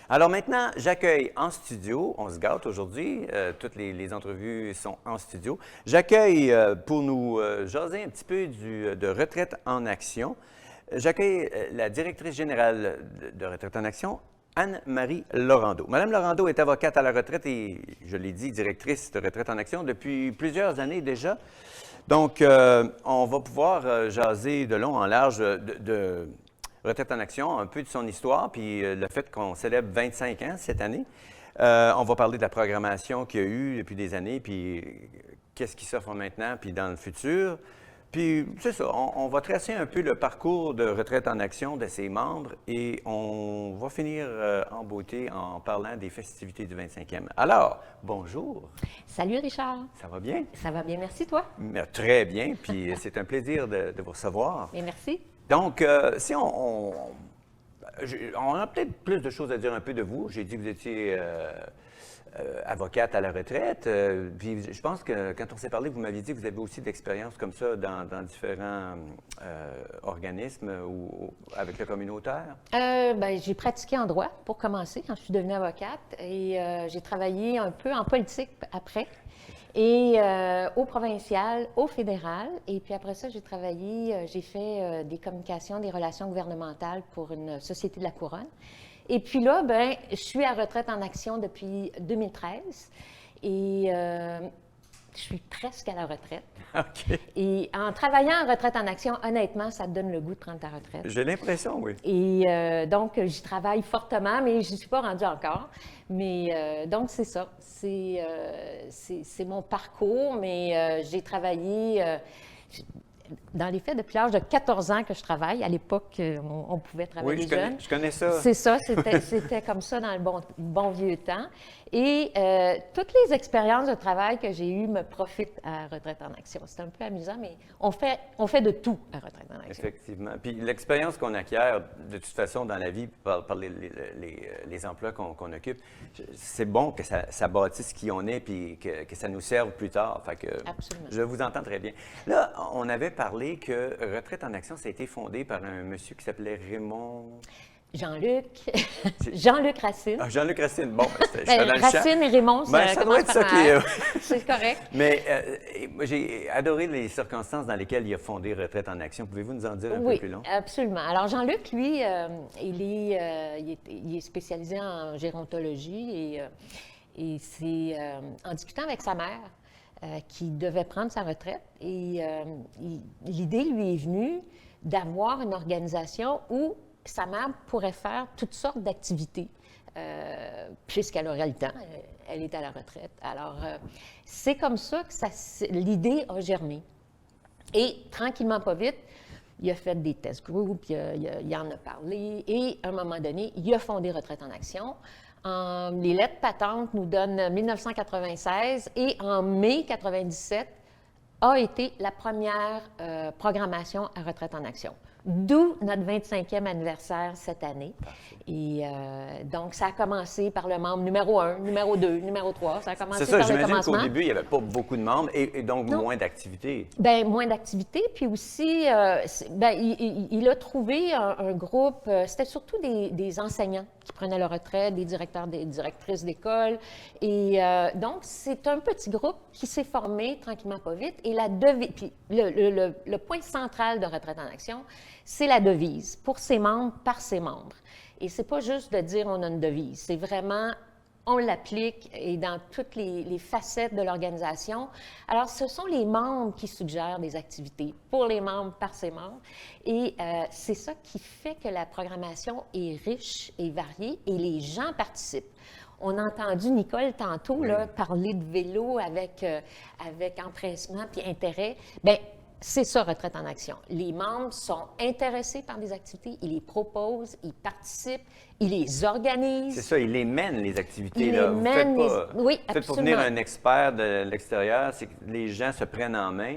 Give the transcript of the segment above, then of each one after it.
Alors maintenant, j'accueille en studio, on se gâte aujourd'hui, toutes les entrevues sont en studio. J'accueille pour nous jaser un petit peu de Retraite en action. J'accueille la directrice générale de Retraite en action, Anne-Marie Laurando. Madame Laurando est avocate à la retraite et, je l'ai dit, directrice de Retraite en action depuis plusieurs années déjà. Donc, on va pouvoir jaser de long en large de Retraite en action, un peu de son histoire, puis le fait qu'on célèbre 25 ans cette année. On va parler de la programmation qu'il y a eu depuis des années, puis qu'est-ce qui s'offre maintenant, puis dans le futur. Puis, c'est ça, on va tracer un peu le parcours de Retraite en action de ses membres et on va finir en beauté en parlant des festivités du 25e. Alors, bonjour. Salut Richard. Ça va bien? Ça va bien, merci toi. Mais très bien, puis c'est un plaisir de vous recevoir. Bien, merci. Donc, si on a peut-être plus de choses à dire un peu de vous. J'ai dit que vous étiez avocate à la retraite. Puis je pense que quand on s'est parlé, vous m'aviez dit que vous avez aussi de l'expérience comme ça dans différents organismes ou avec le communautaire. J'ai pratiqué en droit pour commencer quand je suis devenue avocate et j'ai travaillé un peu en politique après. Et au provincial, au fédéral. Et puis après ça, j'ai fait des communications, des relations gouvernementales pour une société de la couronne. Et puis là, je suis à Retraite en action depuis 2013. Et je suis presque à la retraite. OK. Et en travaillant en Retraite en action, honnêtement, ça te donne le goût de prendre ta retraite. J'ai l'impression, oui. Et donc, j'y travaille fortement, mais je n'y suis pas rendue encore. Mais donc, c'est ça. C'est mon parcours, mais j'ai travaillé... dans les faits, depuis l'âge de 14 ans que je travaille, à l'époque, on pouvait travailler jeune. Oui, je connais ça. C'est ça, c'était comme ça dans le bon vieux temps. Et toutes les expériences de travail que j'ai eues me profitent à Retraite en action. C'est un peu amusant, mais on fait de tout à Retraite en action. Effectivement. Puis l'expérience qu'on acquiert, de toute façon, dans la vie, par les emplois qu'on occupe, c'est bon que ça bâtisse qui on est, puis que ça nous serve plus tard. Fait que Absolument. je vous entends très bien. Là, on avait parlé que Retraite en action, ça a été fondé par un monsieur qui s'appelait Raymond... Jean-Luc Racine. Ah, Jean-Luc Racine. Bon, je suis dans le champ. Racine et Raymond, Ça doit être ça qui est... C'est correct. Mais j'ai adoré les circonstances dans lesquelles il a fondé Retraite en action. Pouvez-vous nous en dire un peu plus long? Oui, absolument. Alors, Jean-Luc, lui, il est spécialisé en gérontologie et c'est en discutant avec sa mère qui devait prendre sa retraite. Et l'idée lui est venue d'avoir une organisation où sa mère pourrait faire toutes sortes d'activités, puisqu'elle aurait le temps, elle est à la retraite. Alors, c'est comme ça que l'idée a germé. Et tranquillement, pas vite, il a fait des test groups, il en a parlé, et à un moment donné, il a fondé Retraite en action. Les lettres patentes nous donnent 1996, et en mai 97 a été la première programmation à Retraite en action. D'où notre 25e anniversaire cette année. Et donc, ça a commencé par le membre numéro 1, numéro 2, numéro 3. Ça a commencé par le commencement. J'imagine qu'au début, il n'y avait pas beaucoup de membres et donc moins d'activités. Bien, moins d'activités. Puis aussi, il a trouvé un groupe, c'était surtout des enseignants qui prenaient leur retraite, des directeurs, des directrices d'école. Et donc, c'est un petit groupe qui s'est formé tranquillement, pas vite. Et puis le point central de Retraite en action, c'est la devise, pour ses membres, par ses membres. Et c'est pas juste de dire on a une devise, c'est vraiment, on l'applique et dans toutes les facettes de l'organisation. Alors, ce sont les membres qui suggèrent des activités pour les membres, par ses membres. Et c'est ça qui fait que la programmation est riche et variée et les gens participent. On a entendu Nicole tantôt là, parler de vélo avec empressement puis intérêt. Bien, c'est ça, Retraite en action. Les membres sont intéressés par des activités, ils les proposent, ils participent, ils les organisent. C'est ça, ils les mènent, les activités. Ils là. les mènent. Oui, absolument. Peut-être pour venir un expert de l'extérieur, c'est que les gens se prennent en main,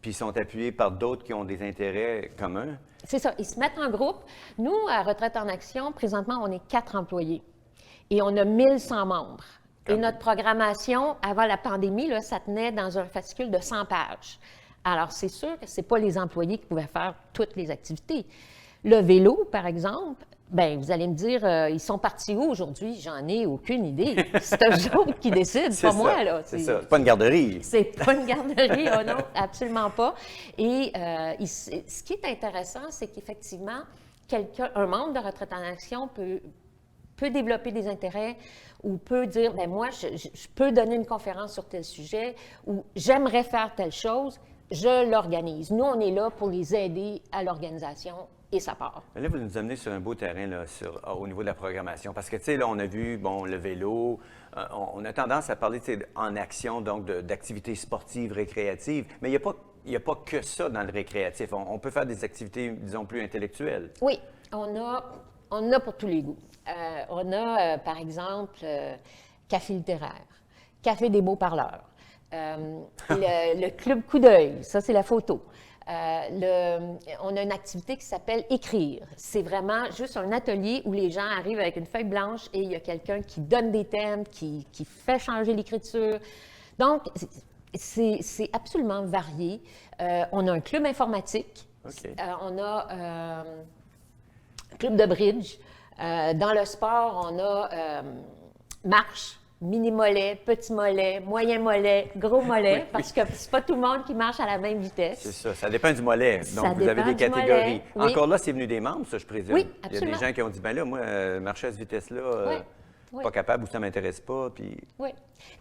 puis sont appuyés par d'autres qui ont des intérêts communs. C'est ça, ils se mettent en groupe. Nous, à Retraite en action, présentement, on est 4 employés et on a 1100 membres. Et notre programmation, avant la pandémie, là, ça tenait dans un fascicule de 100 pages. Alors, c'est sûr que ce n'est pas les employés qui pouvaient faire toutes les activités. Le vélo, par exemple, Bien, vous allez me dire, ils sont partis où aujourd'hui? J'en ai aucune idée. C'est eux autres qui décident, pas moi, là. C'est ça. C'est pas une garderie. C'est pas une garderie, oh non, absolument pas. Et ce qui est intéressant, c'est qu'effectivement, un membre de Retraite en Action peut développer des intérêts ou peut dire, bien moi, je peux donner une conférence sur tel sujet ou j'aimerais faire telle chose, je l'organise. Nous, on est là pour les aider à l'organisation et ça part. Mais là, vous nous amenez sur un beau terrain là, au niveau de la programmation. Parce que, tu sais, là, on a vu, bon, le vélo, on a tendance à parler, tu sais, en action, donc d'activités sportives, récréatives, mais il n'y a pas que ça dans le récréatif. On peut faire des activités, disons, plus intellectuelles. Oui, on a pour tous les goûts. On a, par exemple, café littéraire, café des beaux parleurs, le club coup d'œil, ça c'est la photo. On a une activité qui s'appelle écrire. C'est vraiment juste un atelier où les gens arrivent avec une feuille blanche et il y a quelqu'un qui donne des thèmes, qui fait changer l'écriture. Donc, c'est absolument varié. On a un club informatique. OK. On a un club de bridge. Dans le sport, on a marche, mini-mollet, petit mollet, moyen mollet, gros mollet, parce que c'est pas tout le monde qui marche à la même vitesse. C'est ça, ça dépend du mollet. Ça Donc, vous avez dépend des du catégories. mollet, oui. Encore là, c'est venu des membres, ça, je présume. Oui, Il y a absolument. des gens qui ont dit, ben là, moi, marcher à cette vitesse-là, Oui. pas capable ou ça m'intéresse pas. Puis... Oui.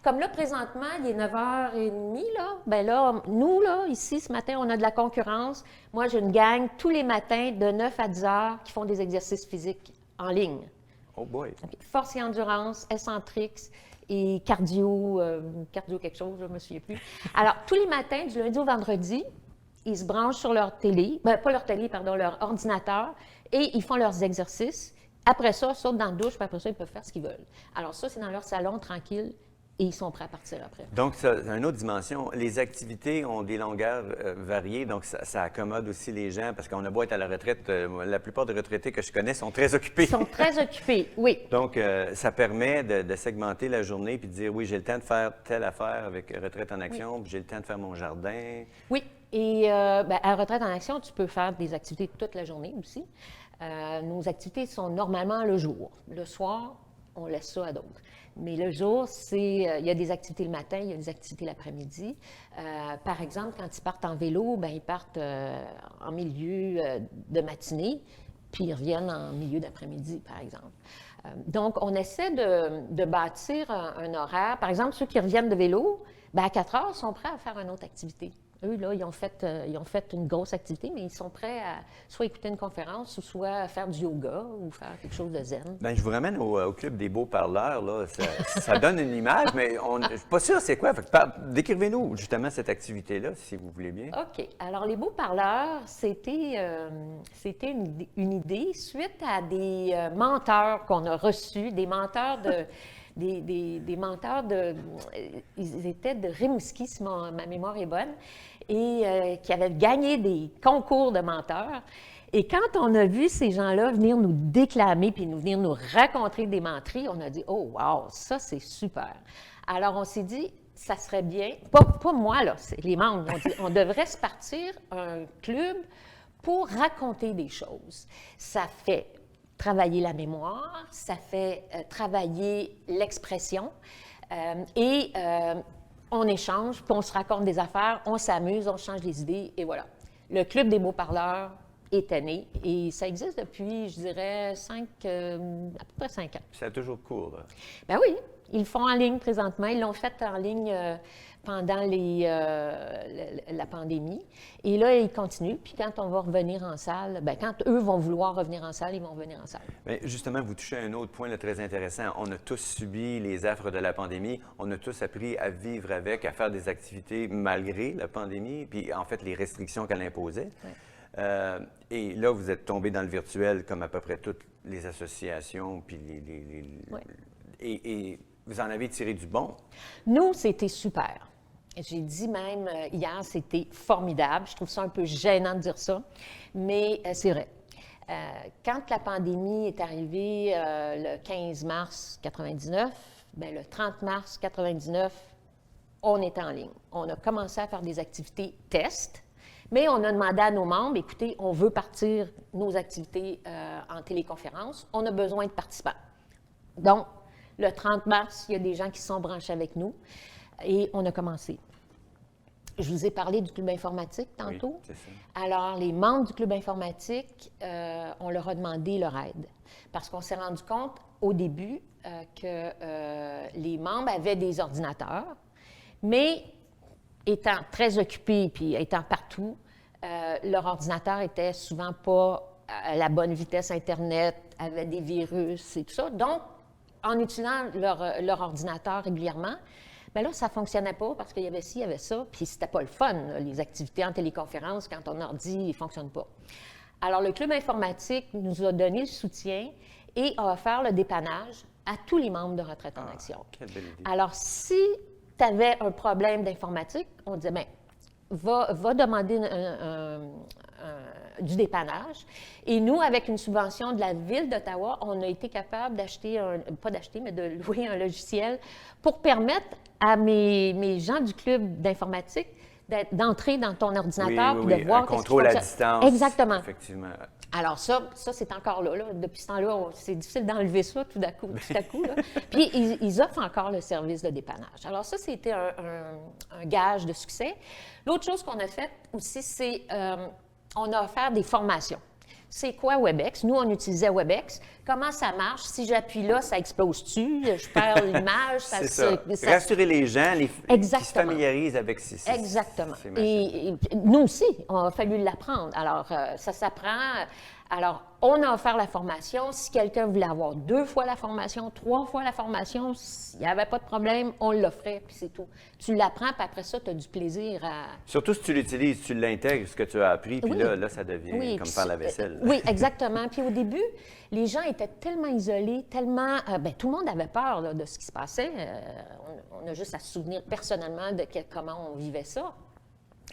Comme là, présentement, il est 9h30, là. Bien là, nous, là, ici, ce matin, on a de la concurrence. Moi, j'ai une gang tous les matins de 9 à 10 heures qui font des exercices physiques en ligne. Oh boy! Okay. Force et endurance, Eccentrix et cardio quelque chose, je ne me souviens plus. Alors, tous les matins, du lundi au vendredi, ils se branchent sur leur télé, pas leur télé, pardon, leur ordinateur, et ils font leurs exercices. Après ça, ils sautent dans la douche, puis après ça, ils peuvent faire ce qu'ils veulent. Alors ça, c'est dans leur salon, tranquille, et ils sont prêts à partir après. Donc, ça, une autre dimension, les activités ont des longueurs variées, donc ça accommode aussi les gens, parce qu'on a beau être à la retraite, la plupart des retraités que je connais sont très occupés. Ils sont très occupés, oui. Donc, ça permet de segmenter la journée puis de dire, oui, j'ai le temps de faire telle affaire avec Retraite en Action, puis j'ai le temps de faire mon jardin. Oui, et à Retraite en Action, tu peux faire des activités toute la journée aussi. Nos activités sont normalement le jour. Le soir, on laisse ça à d'autres. Mais le jour, il y a des activités le matin, il y a des activités l'après-midi. Par exemple, quand ils partent en vélo, bien, ils partent en milieu de matinée, puis ils reviennent en milieu d'après-midi, par exemple. Donc, on essaie de bâtir un horaire. Par exemple, ceux qui reviennent de vélo, bien, à 4 heures, sont prêts à faire une autre activité. Eux, là, ils ont fait une grosse activité, mais ils sont prêts à soit écouter une conférence ou soit faire du yoga ou faire quelque chose de zen. Bien, je vous ramène au club des beaux parleurs. Là. Ça donne une image, mais je ne suis pas sûr c'est quoi. Décrivez-nous justement cette activité-là, si vous voulez bien. OK. Alors, les beaux parleurs, c'était une idée suite à des menteurs qu'on a reçus, des menteurs de... Des menteurs ils étaient de Rimouski, si ma mémoire est bonne, et qui avaient gagné des concours de menteurs. Et quand on a vu ces gens-là venir nous déclamer puis venir nous raconter des menteries, on a dit « Oh, wow, ça, c'est super! » Alors, on s'est dit, ça serait bien, pas moi, là, c'est les membres, on dit, on devrait se partir un club pour raconter des choses. Ça fait travailler la mémoire, ça fait travailler l'expression et on échange, puis on se raconte des affaires, on s'amuse, on change des idées et voilà. Le Club des beaux parleurs est né et ça existe depuis, je dirais, à peu près 5 ans. Ça a toujours cours, là. Ben oui, ils le font en ligne présentement. Ils l'ont fait en ligne pendant la pandémie. Et là, ils continuent. Puis quand on va revenir en salle, bien, quand eux vont vouloir revenir en salle, ils vont revenir en salle. Bien, justement, vous touchez à un autre point là, très intéressant. On a tous subi les affres de la pandémie. On a tous appris à vivre avec, à faire des activités malgré la pandémie, puis en fait, les restrictions qu'elle imposait. Oui. Et là, vous êtes tombé dans le virtuel, comme à peu près toutes les associations, puis Oui. Et vous en avez tiré du bon. Nous, c'était super. J'ai dit même hier, c'était formidable. Je trouve ça un peu gênant de dire ça, mais c'est vrai. Quand la pandémie est arrivée le 15 mars 99, bien, le 30 mars 99, on était en ligne. On a commencé à faire des activités tests, Mais on a demandé à nos membres, écoutez, on veut partir nos activités en téléconférence, on a besoin de participants. Donc, le 30 mars, il y a des gens qui sont branchés avec nous et on a commencé. Je vous ai parlé du club informatique tantôt. Oui, c'est ça. Alors, les membres du club informatique, on leur a demandé leur aide parce qu'on s'est rendu compte au début que les membres avaient des ordinateurs, mais étant très occupés puis étant partout, leur ordinateur était souvent pas à la bonne vitesse Internet, avait des virus et tout ça. Donc, en utilisant leur ordinateur régulièrement, bien là, ça ne fonctionnait pas parce qu'il y avait ci, il y avait ça, puis c'était pas le fun, là, les activités en téléconférence, quand ton ordi ne fonctionne pas. Alors, le club informatique nous a donné le soutien et a offert le dépannage à tous les membres de Retraite en Action. Quelle belle idée. Alors, si tu avais un problème d'informatique, on disait, bien, va demander du dépannage. Et nous, avec une subvention de la Ville d'Ottawa, on a été capable d'acheter, pas d'acheter, mais de louer un logiciel pour permettre à mes gens du club d'informatique d'entrer dans ton ordinateur et de voir un contrôle à distance. Exactement. Effectivement. Alors ça c'est encore là. Depuis ce temps-là, c'est difficile d'enlever ça tout à coup. Là. Puis ils offrent encore le service de dépannage. Alors ça, c'était un gage de succès. L'autre chose qu'on a faite aussi, c'est on a offert des formations. C'est quoi WebEx? Nous, on utilisait WebEx. Comment ça marche? Si j'appuie là, ça explose-tu? Je perds l'image? C'est ça. Rassurer les gens, qui se familiarisent avec ces Exactement. Ces et nous aussi, on a fallu l'apprendre. Alors, ça s'apprend. Alors, on a offert la formation. Si quelqu'un voulait avoir 2 fois la formation, 3 fois la formation, s'il n'y avait pas de problème, on l'offrait, puis c'est tout. Tu l'apprends, puis après ça, tu as du plaisir à... Surtout si tu l'utilises, tu l'intègres, ce que tu as appris, puis là, ça devient comme faire la vaisselle. Oui, exactement. Puis au début, les gens étaient tellement isolés, tellement... tout le monde avait peur là, de ce qui se passait. On a juste à se souvenir personnellement de comment on vivait ça.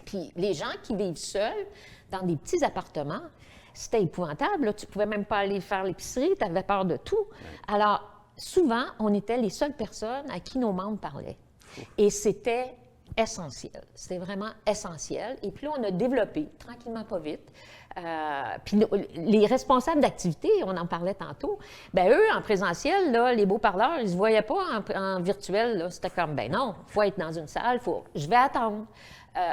Puis les gens qui vivent seuls, dans des petits appartements, c'était épouvantable. Là. Tu ne pouvais même pas aller faire l'épicerie, tu avais peur de tout. Ouais. Alors, souvent, on était les seules personnes à qui nos membres parlaient. Et c'était essentiel. C'était vraiment essentiel. Et puis là, on a développé, tranquillement, pas vite. Puis les responsables d'activité, on en parlait tantôt, bien eux, en présentiel, là, les beaux parleurs, ils ne se voyaient pas en virtuel. Là. C'était comme, ben non, il faut être dans une salle, je vais attendre.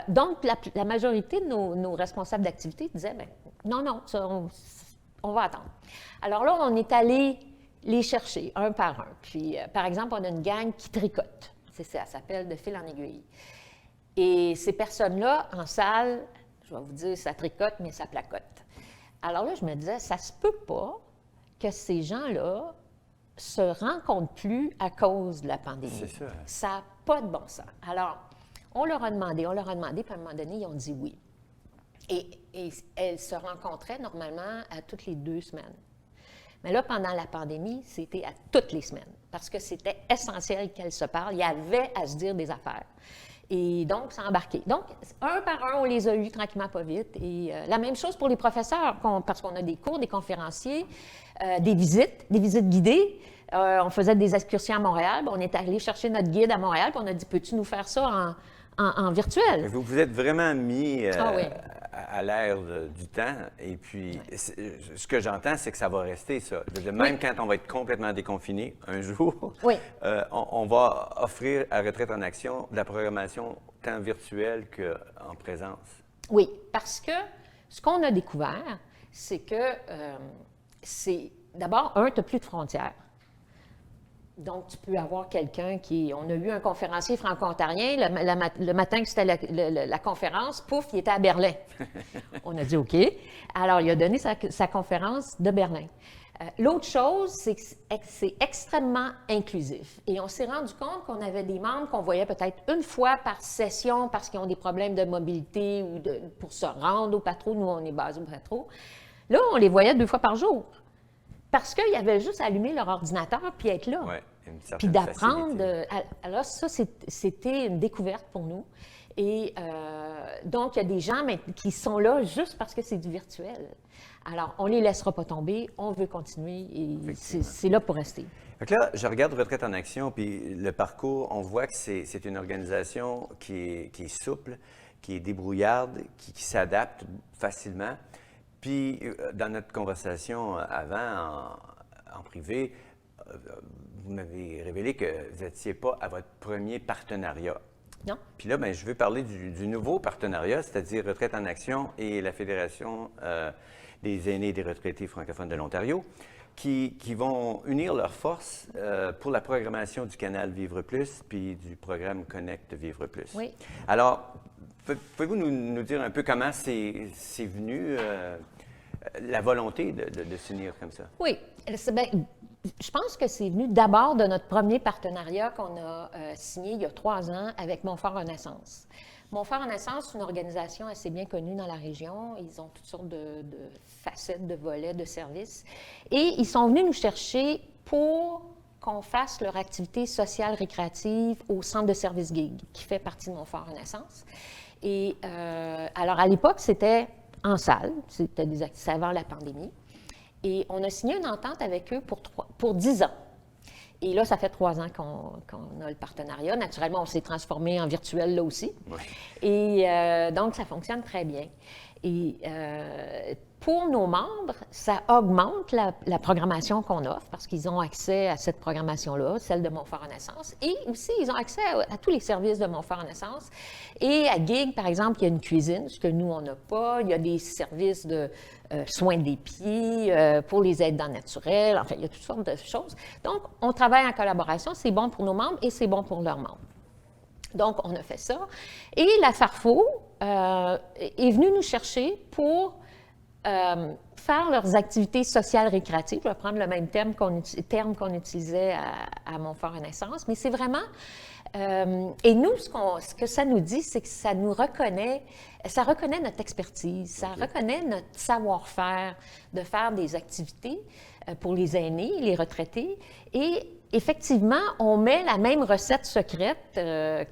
Donc, la majorité de nos responsables d'activité disaient, bien, non, ça, on va attendre. Alors là, on est allé les chercher un par un. Puis, par exemple, on a une gang qui tricote. Ça s'appelle de fil en aiguille. Et ces personnes-là, en salle, je vais vous dire, ça tricote, mais ça placote. Alors là, je me disais, ça se peut pas que ces gens-là se rencontrent plus à cause de la pandémie. C'est ça. Ça n'a pas de bon sens. Alors, on leur a demandé, puis à un moment donné, ils ont dit oui. Et elles se rencontraient normalement à toutes les 2 semaines. Mais là, pendant la pandémie, c'était à toutes les semaines, parce que c'était essentiel qu'elles se parlent. Il y avait à se dire des affaires. Et donc, ça a embarqué. Donc, un par un, on les a eus tranquillement, pas vite. Et la même chose pour les professeurs, parce qu'on a des cours, des conférenciers, des visites guidées. On faisait des excursions à Montréal. On est allé chercher notre guide à Montréal, puis on a dit, peux-tu nous faire ça en virtuel? Vous vous êtes vraiment mis à l'ère du temps. Et puis, ce que j'entends, c'est que ça va rester, ça. Même quand on va être complètement déconfiné un jour, on va offrir à Retraite en Action de la programmation tant virtuelle qu'en présence. Oui, parce que ce qu'on a découvert, c'est que d'abord, tu n'as plus de frontières. Donc, tu peux avoir quelqu'un on a eu un conférencier franco-ontarien, le matin que c'était la conférence, pouf, il était à Berlin. On a dit OK. Alors, il a donné sa conférence de Berlin. L'autre chose, c'est que c'est extrêmement inclusif. Et on s'est rendu compte qu'on avait des membres qu'on voyait peut-être une fois par session parce qu'ils ont des problèmes de mobilité ou pour se rendre au patro. Nous, on est basé au patro. Là, on les voyait 2 fois par jour. Parce qu'ils avaient juste à allumer leur ordinateur puis être là. Ouais, puis d'apprendre. Alors ça, c'était une découverte pour nous. Et donc, il y a des gens qui sont là juste parce que c'est du virtuel. Alors, on ne les laissera pas tomber. On veut continuer et c'est là pour rester. Donc là, je regarde Retraite en Action, puis le parcours, on voit que c'est une organisation qui est souple, qui est débrouillarde, qui s'adapte facilement. Puis, dans notre conversation avant, en privé, vous m'avez révélé que vous n'étiez pas à votre premier partenariat. Non. Puis là, bien, je veux parler du nouveau partenariat, c'est-à-dire Retraite en Action et la Fédération des aînés et des retraités francophones de l'Ontario, qui vont unir leurs forces pour la programmation du canal Vivre Plus puis du programme Connect Vivre Plus. Oui. Alors, pouvez-vous nous dire un peu comment c'est venu, la volonté de s'unir comme ça? Oui. Je pense que c'est venu d'abord de notre premier partenariat qu'on a signé il y a 3 ans avec Montfort Renaissance. Montfort Renaissance, c'est une organisation assez bien connue dans la région. Ils ont toutes sortes de facettes, de volets, de services. Et ils sont venus nous chercher pour qu'on fasse leur activité sociale récréative au centre de service gig, qui fait partie de Montfort Renaissance. Et alors, à l'époque, c'était en salle. C'était avant la pandémie. Et on a signé une entente avec eux pour 10 ans. Et là, ça fait 3 ans qu'on a le partenariat. Naturellement, on s'est transformé en virtuel là aussi. Ouais. Et donc, ça fonctionne très bien. Et pour nos membres, ça augmente la programmation qu'on offre parce qu'ils ont accès à cette programmation-là, celle de Montfort Renaissance. Et aussi, ils ont accès à tous les services de Montfort Renaissance. Et à Gig, par exemple, il y a une cuisine, ce que nous, on n'a pas. Il y a des services de soins des pieds, pour les aidants naturels. Enfin, il y a toutes sortes de choses. Donc, on travaille en collaboration. C'est bon pour nos membres et c'est bon pour leurs membres. Donc, on a fait ça. Et la Farfo est venue nous chercher pour faire leurs activités sociales récréatives. Je vais prendre le même terme qu'on utilisait à Montfort Renaissance, mais c'est vraiment... et nous, ce que ça nous dit, c'est que ça reconnaît notre expertise, ça reconnaît notre savoir-faire de faire des activités pour les aînés, les retraités, et effectivement, on met la même recette secrète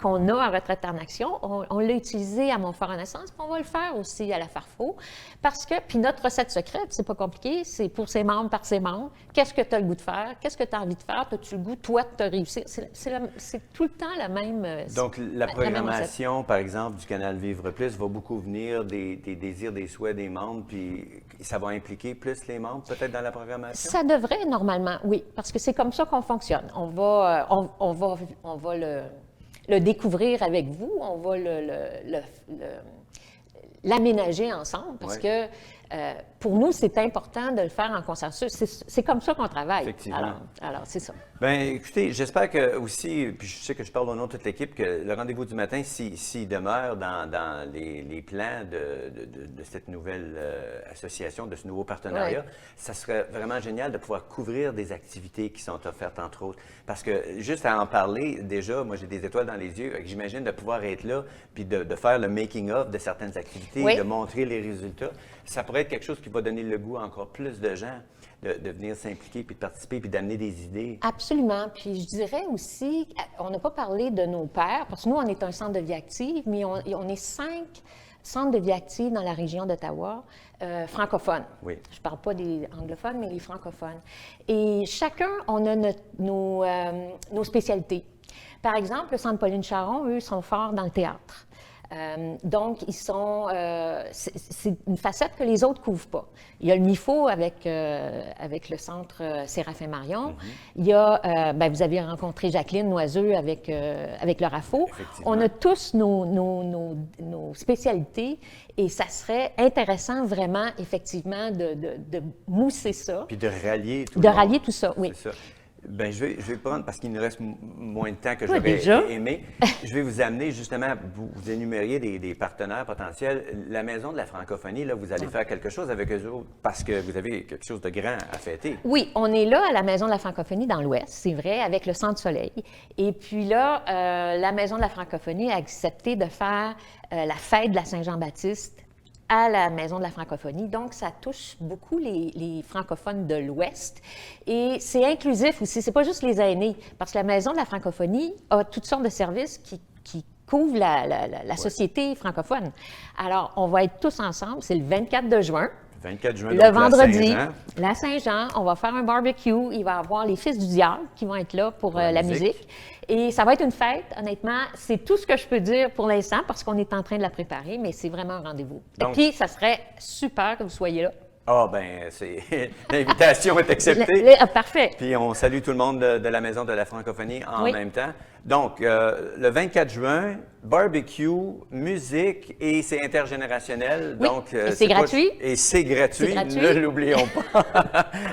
qu'on a à Retraite en Action. On l'a utilisée à Montfort Renaissance, puis on va le faire aussi à la Farfo. Parce que, puis notre recette secrète, c'est pas compliqué, c'est pour ses membres, par ses membres. Qu'est-ce que tu as le goût de faire? Qu'est-ce que tu as envie de faire? As-tu le goût, toi, de te réussir? C'est tout le temps la même. Donc, la programmation, par exemple, du canal Vivre Plus va beaucoup venir des désirs, des souhaits des membres, puis ça va impliquer plus les membres, peut-être, dans la programmation? Ça devrait, normalement, oui, parce que c'est comme ça qu'on fonctionne. On va le découvrir avec vous, on va l'aménager ensemble parce que pour nous, c'est important de le faire en consensus. C'est comme ça qu'on travaille. Effectivement. Alors c'est ça. Bien, écoutez, j'espère que aussi, puis je sais que je parle au nom de toute l'équipe, que le rendez-vous du matin, s'il demeure dans les plans de cette nouvelle association, de ce nouveau partenariat, ça serait vraiment génial de pouvoir couvrir des activités qui sont offertes, entre autres. Parce que juste à en parler, déjà, moi, j'ai des étoiles dans les yeux. J'imagine de pouvoir être là, puis de faire le making-of de certaines activités, de montrer les résultats. Ça pourrait être quelque chose qui va donner le goût à encore plus de gens de venir s'impliquer, puis de participer, puis d'amener des idées. Absolument. Puis je dirais aussi, on n'a pas parlé de nos pairs, parce que nous, on est un centre de vie active, mais on est 5 centres de vie active dans la région d'Ottawa, francophones. Oui. Je ne parle pas des anglophones, mais les francophones. Et chacun, on a nos spécialités. Par exemple, le centre Pauline Charon, eux, sont forts dans le théâtre. Donc, c'est une facette que les autres ne couvrent pas. Il y a le MIFO avec le centre Séraphin Marion. Il y a, vous avez rencontré Jacqueline Noiseux avec le RAFO. On a tous nos spécialités et ça serait intéressant vraiment, effectivement, de mousser ça. Puis de rallier tout rallier tout ça, oui. C'est ça. Bien, je vais prendre, parce qu'il nous reste moins de temps que j'aurais aimé, je vais vous amener justement, vous énumériez des partenaires potentiels. La Maison de la francophonie, là, vous allez faire quelque chose avec eux autres parce que vous avez quelque chose de grand à fêter. Oui, on est là à la Maison de la francophonie dans l'Ouest, c'est vrai, avec le Centre Soleil. Et puis là, la Maison de la francophonie a accepté de faire la fête de la Saint-Jean-Baptiste à la Maison de la francophonie. Donc, ça touche beaucoup les francophones de l'Ouest. Et c'est inclusif aussi, c'est pas juste les aînés, parce que la Maison de la francophonie a toutes sortes de services qui couvrent la société francophone. Alors, on va être tous ensemble, c'est le 24 de juin. 24 juin, Le donc la vendredi, Saint-Jean. la Saint-Jean, on va faire un barbecue. Il va y avoir les Fils du Diable qui vont être là pour la musique. Et ça va être une fête, honnêtement. C'est tout ce que je peux dire pour l'instant parce qu'on est en train de la préparer, mais c'est vraiment un rendez-vous. Et puis, ça serait super que vous soyez là. Ah, l'invitation est acceptée. Parfait. Puis on salue tout le monde de la Maison de la francophonie en même temps. Donc, le 24 juin, barbecue, musique et c'est intergénérationnel. Oui, donc, et c'est gratuit. Et c'est gratuit, ne l'oublions pas.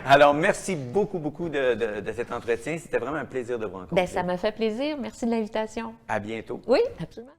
Alors, merci beaucoup, beaucoup de cet entretien. C'était vraiment un plaisir de vous rencontrer. Bien, ça m'a fait plaisir. Merci de l'invitation. À bientôt. Oui, absolument.